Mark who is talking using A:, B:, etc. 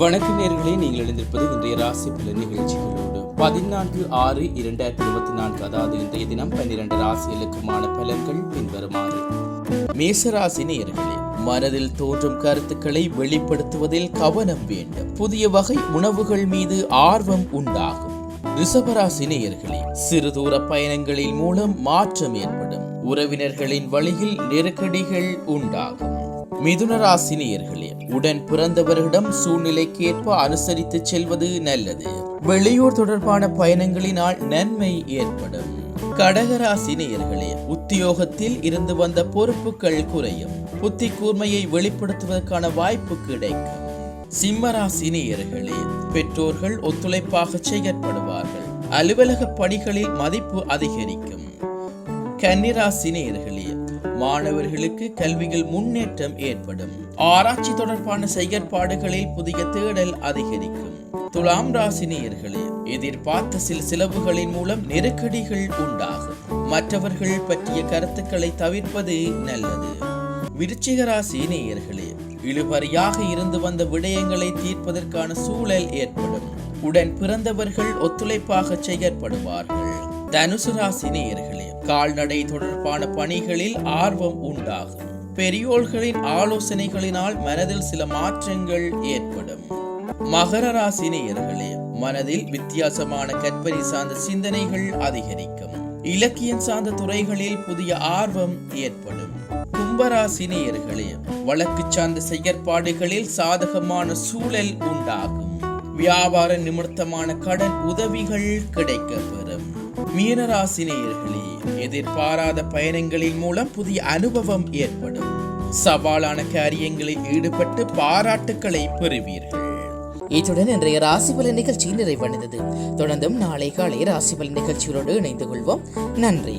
A: வணக்கம் நேயர்களே, நீங்கள் எழுந்திருப்பது இன்றைய ராசி பலன் நிகழ்ச்சிகளோடு 14/6/2024, அதாவது இன்றைய தினம் 12 ராசிகளுக்குமான பலன்கள் பின்வருமாறு. மேசராசி நேயர்களே, மனதில் தோன்றும் கருத்துக்களை வெளிப்படுத்துவதில் கவனம் வேண்டும். புதிய வகை உணவுகள் மீது ஆர்வம் உண்டாகும். ரிஷபராசி நேயர்களே, சிறு தூர பயணங்களின் மூலம் மாற்றம் ஏற்படும். உறவினர்களின் வழியில் நெருக்கடிகள் உண்டாகும். மிதுன ராசி நேயர்களே, உடன் பிறந்தவர்களிடம் சூழ்நிலைக்கேற்ப அனுசரித்து செல்வது நல்லது. வெளியூர் தொடர்பான பயணங்களினால் நன்மை ஏற்படும். கடகராசி நேயர்களே, உத்தியோகத்தில் இருந்து வந்த பொறுப்புகள் குறையும். புத்தி கூர்மையை வெளிப்படுத்துவதற்கான வாய்ப்பு கிடைக்கும். சிம்மராசி நேயர்களே, பெற்றோர்கள் ஒத்துழைப்பாக செயற்படுவார்கள். அலுவலக பணிகளில் மதிப்பு அதிகரிக்கும். கன்னிராசி நேயர்களே, மாணவர்களுக்கு கல்வியில் முன்னேற்றம் ஏற்படும். ஆராய்ச்சி தொடர்பான செயற்பாடுகளில் புதிய தேடல் அதிகரிக்கும். துலாம் ராசி நேயர்களே, எதிர்பார்த்த சில செலவுகளின் மூலம் நெருக்கடிகள் உண்டாகும். மற்றவர்கள் பற்றிய கருத்துக்களை தவிர்ப்பது நல்லது. விருச்சிக ராசி நேயர்களே, இழுபறியாக இருந்து வந்த விடயங்களை தீர்ப்பதற்கான சூழல் ஏற்படும். உடன் பிறந்தவர்கள் ஒத்துழைப்பாக செயற்படுவார்கள். தனுசு ராசி நேயர்களே, கால்நடை தொடர்பான பணிகளில் ஆர்வம் உண்டாகும். பெரியோர்களின் ஆலோசனைகளினால் மனதில் சில மாற்றங்கள் ஏற்படும். மகர ராசி நேயர்களே, மனதில் வித்தியாசமான கற்பனை சார்ந்த சிந்தனைகள் அதிகரிக்கும். இலக்கியம் சார்ந்த துறைகளில் புதிய ஆர்வம் ஏற்படும். கும்பராசி நேயர்களே, வழக்கு சார்ந்த செயற்பாடுகளில் சாதகமான சூழல் உண்டாகும். வியாபார நிமித்தமான கடன் உதவிகள் கிடைக்கப்பெறும். மீனராசி நேயர்களே, எதிர்பாராத பயணங்களின் மூலம் புதிய அனுபவம் ஏற்படும். சவாலான காரியங்களில் ஈடுபட்டு பாராட்டுக்களை பெறுவீர்கள்.
B: இத்துடன் இன்றைய ராசி பலன் நிகழ்ச்சி நிறைவடைந்தது. தொடர்ந்தும் நாளை காலை ராசி பலன் நிகழ்ச்சிகளோடு இணைந்து கொள்வோம். நன்றி.